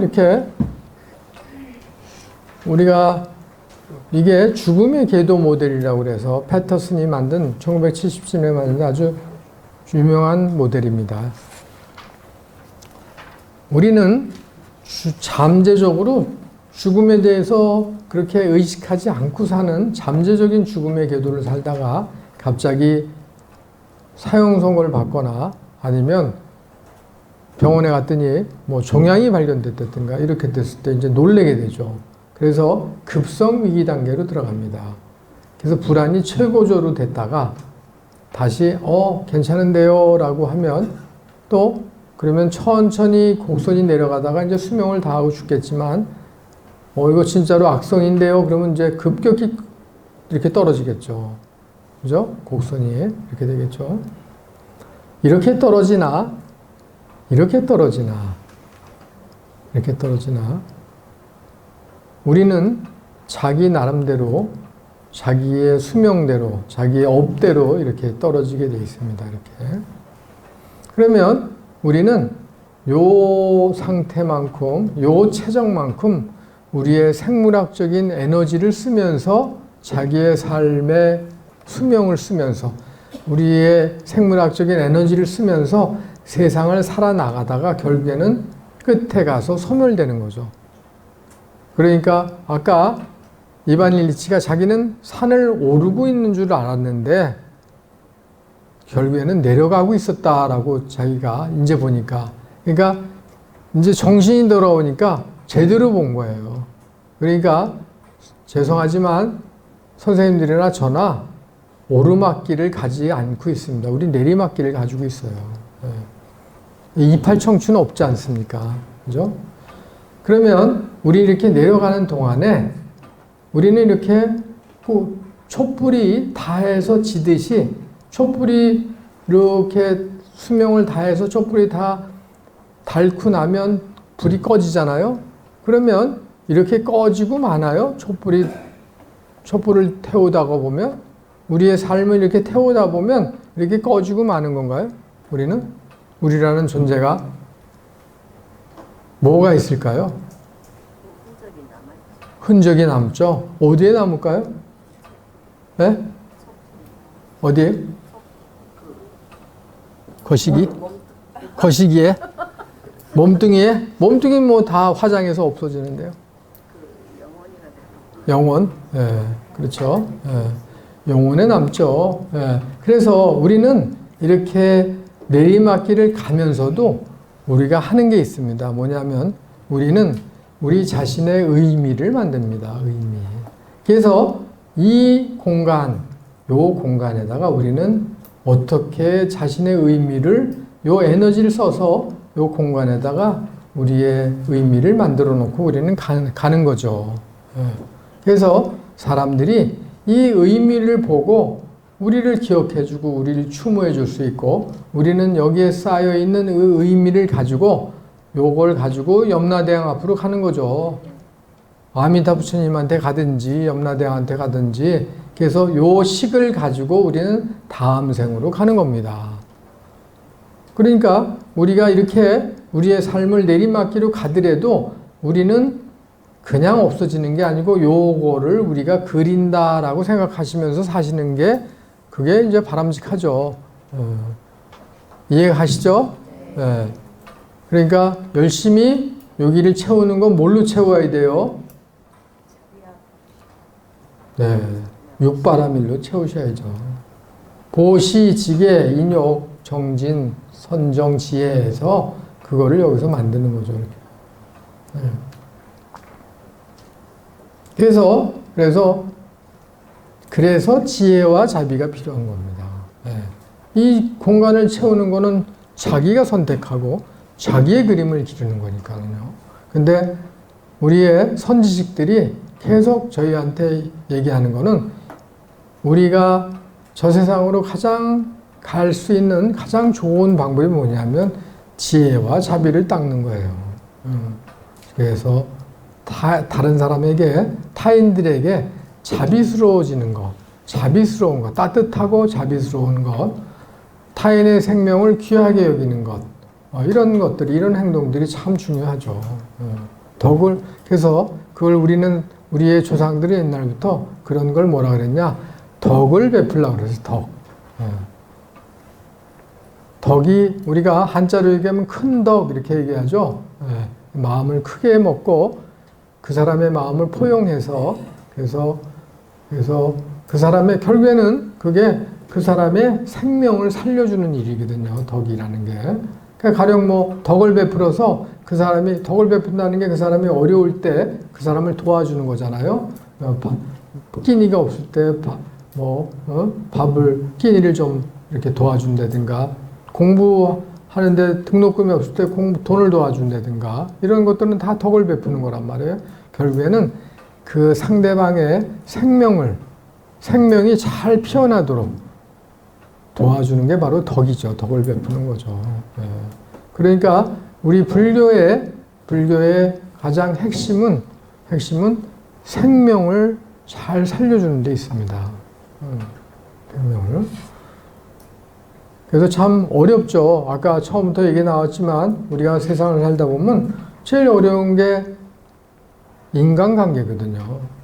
[SPEAKER 1] 이게 죽음의 궤도 모델이라고 그래서 패터슨이 만든 1970년에 만든 아주 유명한 모델입니다. 우리는 잠재적으로 죽음에 대해서 그렇게 의식하지 않고 사는 잠재적인 죽음의 궤도를 살다가 갑자기 사형 선고를 받거나 아니면 병원에 갔더니 뭐 종양이 발견됐다든가 이렇게 됐을 때 이제 놀래게 되죠. 그래서 급성 위기 단계로 들어갑니다. 그래서 불안이 최고조로 됐다가 다시 괜찮은데요 라고 하면 또 그러면 천천히 곡선이 내려가다가 이제 수명을 다하고 죽겠지만 이거 진짜로 악성인데요 그러면 이제 급격히 이렇게 떨어지겠죠. 그죠? 곡선이 이렇게 되겠죠. 이렇게 떨어지나, 이렇게 떨어지나, 이렇게 떨어지나, 우리는 자기 나름대로, 자기의 수명대로, 자기의 업대로 이렇게 떨어지게 되어 있습니다. 이렇게. 그러면 우리는 요 상태만큼, 요 체정만큼 우리의 생물학적인 에너지를 쓰면서 자기의 삶의 수명을 쓰면서 우리의 생물학적인 에너지를 쓰면서 세상을 살아나가다가 결국에는 끝에 가서 소멸되는 거죠. 그러니까 아까 이반 일리치가 자기는 산을 오르고 있는 줄 알았는데 결국에는 내려가고 있었다라고 자기가 이제 보니까, 그러니까 이제 정신이 돌아오니까 제대로 본 거예요. 그러니까 죄송하지만 선생님들이나 저나 오르막길을 가지 않고 있습니다. 우리 내리막길을 가지고 있어요. 이팔 청춘은 없지 않습니까? 그죠? 그러면 우리 이렇게 내려가는 동안에 우리는 이렇게 촛불이 다해서 지듯이 촛불이 이렇게 수명을 다해서 촛불이 다 닳고 나면 불이 꺼지잖아요. 그러면 이렇게 꺼지고 마나요? 촛불을 태우다가 보면 우리의 삶을 이렇게 태우다 보면 이렇게 꺼지고 마는 건가요? 우리라는 존재가 뭐가 있을까요? 흔적이 남죠. 어디에 남을까요? 네? 어디에? 거시기에? 몸뚱이에? 몸뚱이 뭐 다 화장해서 없어지는데요. 영혼? 예, 그렇죠. 예, 영혼에 남죠. 예, 그래서 우리는 이렇게 내리막길을 가면서도 우리가 하는 게 있습니다. 뭐냐면 우리는 우리 자신의 의미를 만듭니다. 의미. 그래서 이 공간, 요 공간에다가 우리는 어떻게 자신의 의미를, 요 에너지를 써서 요 공간에다가 우리의 의미를 만들어 놓고 우리는 가는 거죠. 그래서 사람들이 이 의미를 보고 우리를 기억해주고 우리를 추모해 줄 수 있고, 우리는 여기에 쌓여 있는 그 의미를 가지고 요걸 가지고 염라대왕 앞으로 가는 거죠. 아미타 부처님한테 가든지 염라대왕한테 가든지, 그래서 요 식을 가지고 우리는 다음 생으로 가는 겁니다. 그러니까 우리가 이렇게 우리의 삶을 내리막기로 가더라도 우리는 그냥 없어지는 게 아니고 요거를 우리가 그린다라고 생각하시면서 사시는 게 그게 이제 바람직하죠. 이해가시죠? 네. 그러니까 열심히 여기를 채우는 건 뭘로 채워야 돼요? 네, 육바라밀로 채우셔야죠. 보시, 지계, 인욕, 정진, 선정, 지혜에서 그거를 여기서 만드는 거죠. 이렇게. 네. 그래서 지혜와 자비가 필요한 겁니다. 네. 이 공간을 채우는 거는 자기가 선택하고 자기의 그림을 기르는 거니까요. 근데 우리의 선지식들이 계속 저희한테 얘기하는 거는 우리가 저 세상으로 가장 갈 수 있는 가장 좋은 방법이 뭐냐면 지혜와 자비를 닦는 거예요. 그래서 다른 사람에게, 타인들에게 자비스러워지는 것, 자비스러운 것, 따뜻하고 자비스러운 것, 타인의 생명을 귀하게 여기는 것, 이런 것들이, 이런 행동들이 참 중요하죠. 그래서 그걸 우리의 조상들이 옛날부터 그런 걸 뭐라 그랬냐? 덕을 베풀라고 그래서 덕. 덕이 우리가 한자로 얘기하면 큰 덕 이렇게 얘기하죠. 마음을 크게 먹고 그 사람의 마음을 포용해서 그래서 그 사람의 결국에는 그게 그 사람의 생명을 살려주는 일이거든요. 덕이라는 게. 그러니까 가령 뭐 덕을 베풀어서 그 사람이 덕을 베푼다는 게 그 사람이 어려울 때 그 사람을 도와주는 거잖아요. 끼니가 없을 때 밥을 끼니를 좀 이렇게 도와준다든가, 공부하는데 등록금이 없을 때 돈을 도와준다든가, 이런 것들은 다 덕을 베푸는 거란 말이에요. 결국에는 그 상대방의 생명이 잘 피어나도록 도와주는 게 바로 덕이죠. 덕을 베푸는 거죠. 예. 그러니까 우리 불교의 가장 핵심은 생명을 잘 살려주는 데 있습니다. 생명을. 그래서 참 어렵죠. 아까 처음부터 얘기 나왔지만 우리가 세상을 살다 보면 제일 어려운 게 인간관계거든요.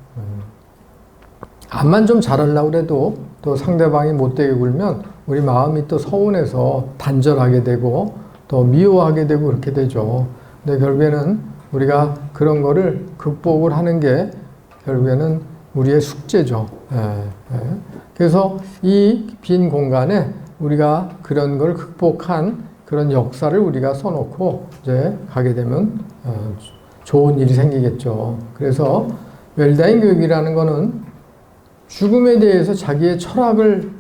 [SPEAKER 1] 암만 좀 잘하려고 해도 또 상대방이 못되게 굴면 우리 마음이 또 서운해서 단절하게 되고 또 미워하게 되고 그렇게 되죠. 근데 결국에는 우리가 그런 거를 극복을 하는 게 결국에는 우리의 숙제죠. 그래서 이 빈 공간에 우리가 그런 걸 극복한 그런 역사를 우리가 써놓고 이제 가게 되면 좋은 일이 생기겠죠. 그래서 웰다잉 교육이라는 거는 죽음에 대해서 자기의 철학을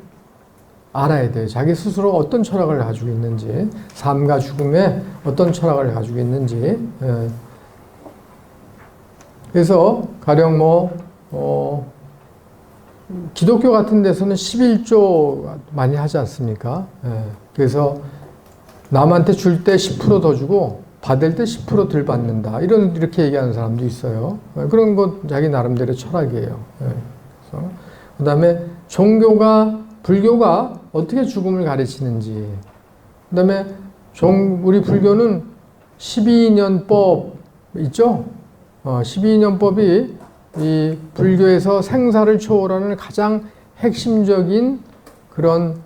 [SPEAKER 1] 알아야 돼요. 자기 스스로 어떤 철학을 가지고 있는지, 삶과 죽음에 어떤 철학을 가지고 있는지. 그래서 가령 기독교 같은 데서는 11조 많이 하지 않습니까? 그래서 남한테 줄 때 10% 더 주고 받을 때 10% 덜 받는다. 이렇게 얘기하는 사람도 있어요. 그런 거 자기 나름대로 철학이에요. 그 다음에 불교가 어떻게 죽음을 가르치는지. 그 다음에 우리 불교는 12년법 있죠? 12년법이 이 불교에서 생사를 초월하는 가장 핵심적인 그런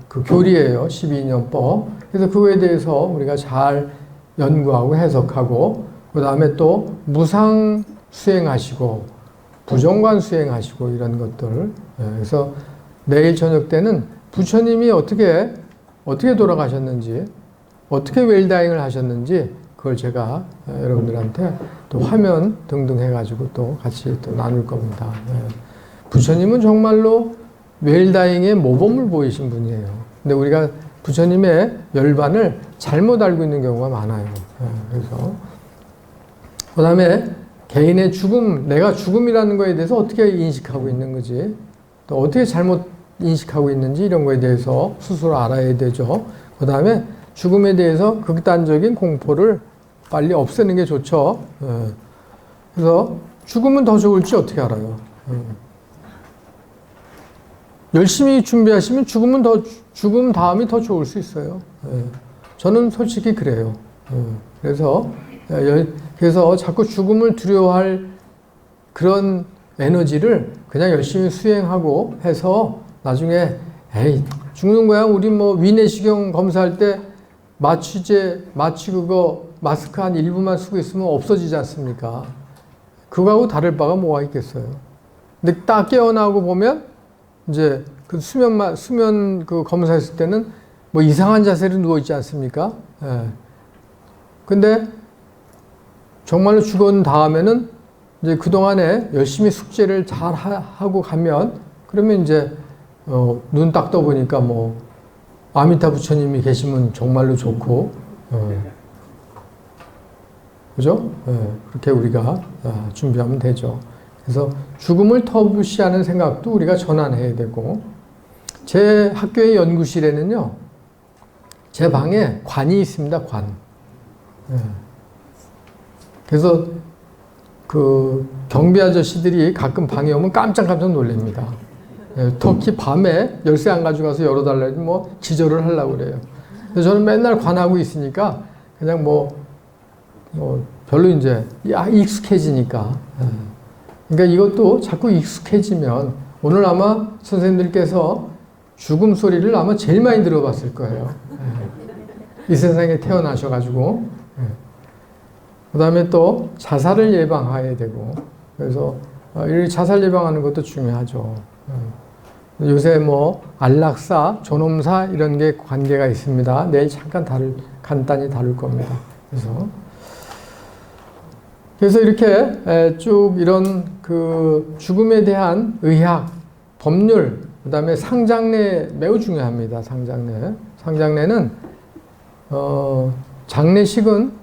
[SPEAKER 1] 그 교리예요. 12년법. 그래서 그거에 대해서 우리가 잘 연구하고 해석하고 그 다음에 또 무상 수행하시고 부정관 수행하시고 이런 것들. 그래서 내일 저녁 때는 부처님이 어떻게 돌아가셨는지 어떻게 웰다잉을 하셨는지 그걸 제가 여러분들한테 또 화면 등등 해가지고 또 같이 또 나눌 겁니다. 부처님은 정말로 웰다잉의 모범을 보이신 분이에요. 근데 우리가 부처님의 열반을 잘못 알고 있는 경우가 많아요. 그래서 그 다음에 개인의 죽음, 내가 죽음이라는 거에 대해서 어떻게 인식하고 있는 거지, 또 어떻게 잘못 인식하고 있는지 이런 거에 대해서 스스로 알아야 되죠. 그 다음에 죽음에 대해서 극단적인 공포를 빨리 없애는 게 좋죠. 그래서 죽으면 더 좋을지 어떻게 알아요? 열심히 준비하시면 죽음 다음이 더 좋을 수 있어요. 저는 솔직히 그래요. 그래서 자꾸 죽음을 두려워할 그런 에너지를 그냥 열심히 수행하고 해서 나중에 죽는 거야. 우리 위내시경 검사할 때 마취 그거 마스크 한 일부만 쓰고 있으면 없어지지 않습니까? 그거하고 다를 바가 뭐가 있겠어요. 근데 딱 깨어나고 보면 이제 그 수면 그 검사했을 때는 이상한 자세로 누워 있지 않습니까? 근데 정말로 죽은 다음에는 이제 그동안에 열심히 숙제를 잘 하고 가면 그러면 이제 눈 딱 떠보니까 아미타 부처님이 계시면 정말로 좋고, 그죠? 그렇게 우리가 준비하면 되죠. 그래서 죽음을 터부시하는 생각도 우리가 전환해야 되고, 제 학교의 연구실에는요, 제 방에 관이 있습니다, 관. 그래서 그 경비 아저씨들이 가끔 방에 오면 깜짝깜짝 놀랍니다. 특히 밤에 열쇠 안 가져가서 열어달라고 기절을 하려고 그래요. 그래서 저는 맨날 관하고 있으니까 그냥 별로 이제 익숙해지니까. 그러니까 이것도 자꾸 익숙해지면 오늘 아마 선생님들께서 죽음 소리를 아마 제일 많이 들어봤을 거예요. 이 세상에 태어나셔가지고. 그 다음에 또 자살을 예방해야 되고, 그래서 이 자살 예방하는 것도 중요하죠. 요새 안락사, 존엄사 이런 게 관계가 있습니다. 내일 잠깐 간단히 다룰 겁니다. 그래서 이렇게 쭉 이런 그 죽음에 대한 의학, 법률, 그 다음에 상장례 매우 중요합니다. 상장례는 장례식은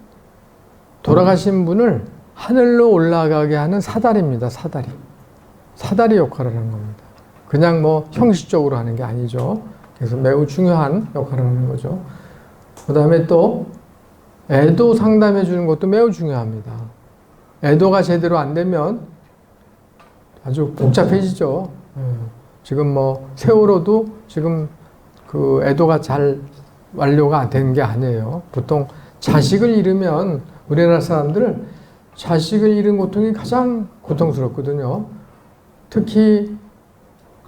[SPEAKER 1] 돌아가신 분을 하늘로 올라가게 하는 사다리입니다. 사다리 역할을 하는 겁니다. 그냥 뭐 형식적으로 하는 게 아니죠. 그래서 매우 중요한 역할을 하는 거죠. 그 다음에 또 애도 상담해 주는 것도 매우 중요합니다. 애도가 제대로 안 되면 아주 복잡해지죠. 지금 뭐 세월호도 지금 그 애도가 잘 완료가 된 게 아니에요. 보통 자식을 잃으면 우리나라 사람들은 자식을 잃은 고통이 가장 고통스럽거든요. 특히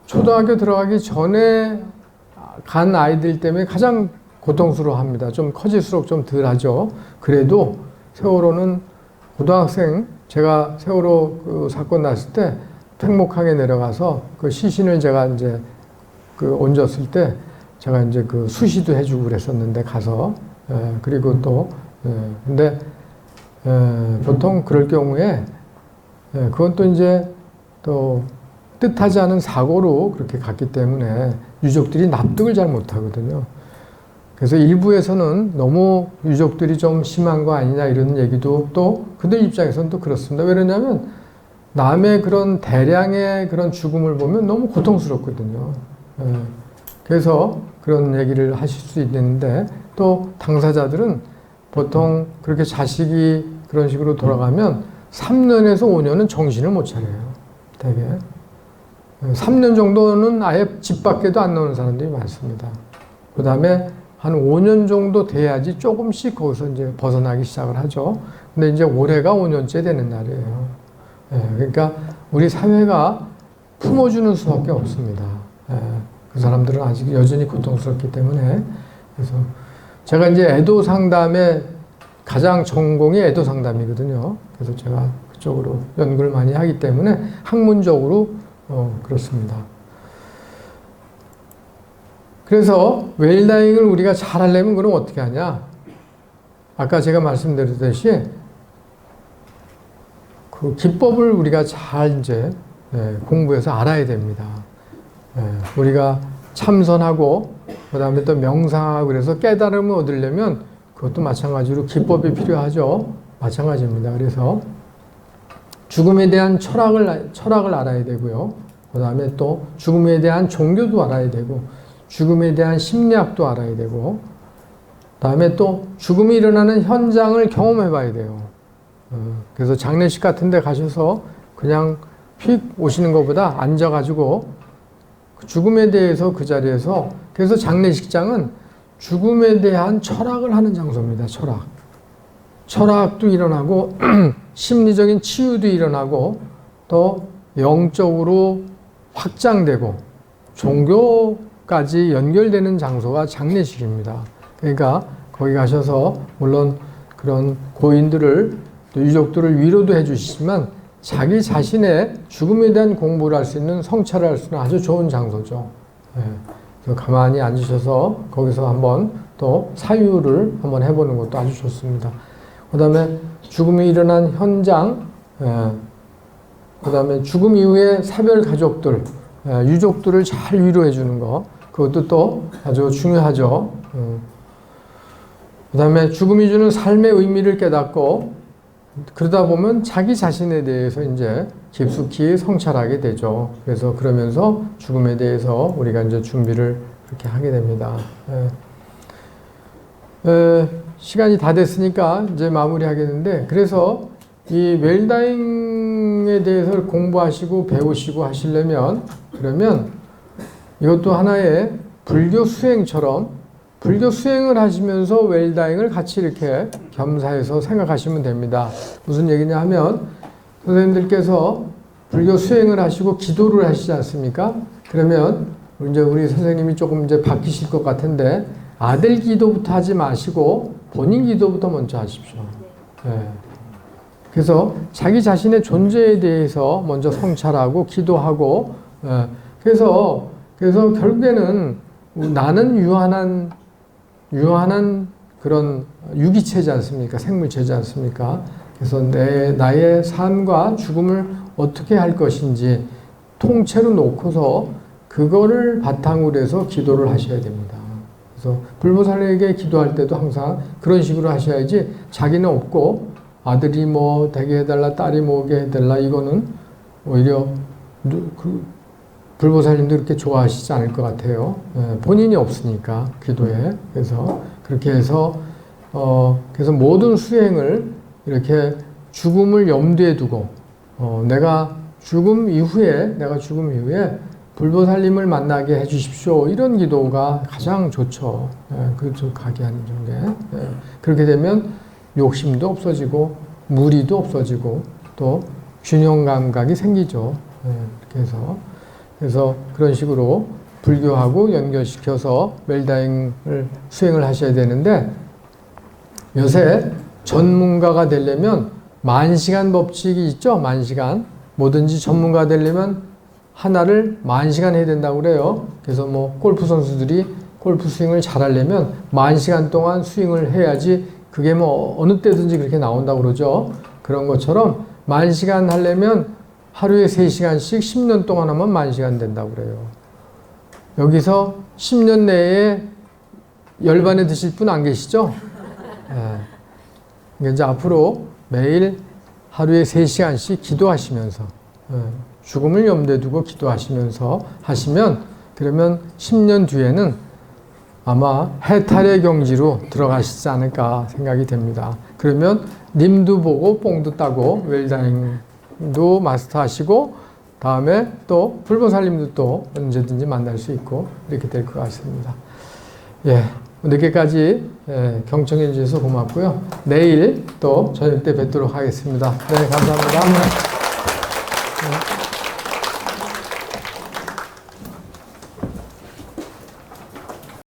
[SPEAKER 1] 초등학교 들어가기 전에 간 아이들 때문에 가장 고통스러워합니다. 좀 커질수록 좀 덜하죠. 그래도 세월호는 고등학생, 제가 세월호 그 사건 났을 때 팽목항에 내려가서 그 시신을 제가 이제 그 얹었을 때 제가 이제 그 수시도 해주고 그랬었는데 가서 그리고 또 근데 보통 그럴 경우에 그건 또 이제 또 뜻하지 않은 사고로 그렇게 갔기 때문에 유족들이 납득을 잘 못하거든요. 그래서 일부에서는 너무 유족들이 좀 심한 거 아니냐 이런 얘기도 또 그들 입장에서는 또 그렇습니다. 왜 그러냐면 남의 그런 대량의 그런 죽음을 보면 너무 고통스럽거든요. 그래서 그런 얘기를 하실 수 있는데 또 당사자들은 보통 그렇게 자식이 그런 식으로 돌아가면 3년에서 5년은 정신을 못 차려요. 되게. 3년 정도는 아예 집 밖에도 안 나오는 사람들이 많습니다. 그 다음에 한 5년 정도 돼야지 조금씩 거기서 이제 벗어나기 시작을 하죠. 근데 이제 올해가 5년째 되는 날이에요. 그러니까 우리 사회가 품어주는 수밖에 없습니다. 그 사람들은 아직 여전히 고통스럽기 때문에. 그래서 제가 이제 애도 상담의 가장 전공이 애도 상담이거든요. 그래서 제가 그쪽으로 연구를 많이 하기 때문에 학문적으로 그렇습니다. 그래서 웰다잉을 우리가 잘 하려면 그럼 어떻게 하냐? 아까 제가 말씀드렸듯이 그 기법을 우리가 잘 이제 공부해서 알아야 됩니다. 우리가 참선하고 그 다음에 또 명상하고 그래서 깨달음을 얻으려면 그것도 마찬가지로 기법이 필요하죠. 마찬가지입니다. 그래서 죽음에 대한 철학을 알아야 되고요. 그 다음에 또 죽음에 대한 종교도 알아야 되고 죽음에 대한 심리학도 알아야 되고 그 다음에 또 죽음이 일어나는 현장을 경험해 봐야 돼요. 그래서 장례식 같은 데 가셔서 그냥 휙 오시는 것보다 앉아가지고 죽음에 대해서 그 자리에서 그래서 장례식장은 죽음에 대한 철학을 하는 장소입니다. 철학도 일어나고 심리적인 치유도 일어나고 또 영적으로 확장되고 종교까지 연결되는 장소가 장례식입니다. 그러니까 거기 가셔서 물론 그런 고인들을 또 유족들을 위로도 해주시지만 자기 자신의 죽음에 대한 공부를 할 수 있는 성찰을 할 수 있는 아주 좋은 장소죠. 그래서 가만히 앉으셔서 거기서 한번 또 사유를 한번 해보는 것도 아주 좋습니다. 그 다음에 죽음이 일어난 현장, 그 다음에 죽음 이후에 사별 가족들, 유족들을 잘 위로해 주는 거, 그것도 또 아주 중요하죠. 그 다음에 죽음이 주는 삶의 의미를 깨닫고 그러다 보면 자기 자신에 대해서 이제 깊숙이 성찰하게 되죠. 그래서 그러면서 죽음에 대해서 우리가 이제 준비를 그렇게 하게 됩니다. 시간이 다 됐으니까 이제 마무리하겠는데, 그래서 이 웰다잉에 대해서 공부하시고 배우시고 하시려면, 그러면 이것도 하나의 불교 수행처럼 불교 수행을 하시면서 웰다잉을 같이 이렇게 겸사해서 생각하시면 됩니다. 무슨 얘기냐 하면 선생님들께서 불교 수행을 하시고 기도를 하시지 않습니까? 그러면 이제 우리 선생님이 조금 이제 바뀌실 것 같은데 아들 기도부터 하지 마시고 본인 기도부터 먼저 하십시오. 그래서 자기 자신의 존재에 대해서 먼저 성찰하고 기도하고 그래서 결국에는 나는 유한한 그런 유기체지 않습니까? 생물체지 않습니까? 그래서 나의 삶과 죽음을 어떻게 할 것인지 통째로 놓고서 그거를 바탕으로 해서 기도를 하셔야 됩니다. 그래서 불보살에게 기도할 때도 항상 그런 식으로 하셔야지 자기는 없고 아들이 뭐 되게 해달라 딸이 뭐게 해달라 이거는 오히려 불보살님도 그렇게 좋아하시지 않을 것 같아요. 본인이 없으니까 기도에. 그래서 그렇게 해서 그래서 모든 수행을 이렇게 죽음을 염두에 두고 내가 죽음 이후에 불보살님을 만나게 해주십시오. 이런 기도가 가장 좋죠. 그렇죠. 가게 하는 중에. 그렇게 되면 욕심도 없어지고 무리도 없어지고 또 균형 감각이 생기죠. 그렇게 해서 그래서 그런 식으로 불교하고 연결시켜서 웰다잉을 수행을 하셔야 되는데 요새 전문가가 되려면 만시간 법칙이 있죠. 만시간. 뭐든지 전문가 되려면 하나를 만시간 해야 된다고 그래요. 그래서 뭐 골프 선수들이 골프 스윙을 잘하려면 만시간 동안 스윙을 해야지 그게 뭐 어느 때든지 그렇게 나온다고 그러죠. 그런 것처럼 만시간 하려면 하루에 3시간씩 10년 동안 하면 만시간 된다고 그래요. 여기서 10년 내에 열반에 드실 분 안 계시죠? 네. 이제 앞으로 매일 하루에 3시간씩 기도하시면서 죽음을 염두에 두고 기도하시면서 하시면 그러면 10년 뒤에는 아마 해탈의 경지로 들어가시지 않을까 생각이 됩니다. 그러면 님도 보고 뽕도 따고 웰다잉도 마스터하시고 다음에 또 불보살님도 또 언제든지 만날 수 있고 이렇게 될 것 같습니다. 예, 늦게까지 경청해 주셔서 고맙고요. 내일 또 저녁 때 뵙도록 하겠습니다. 네, 감사합니다.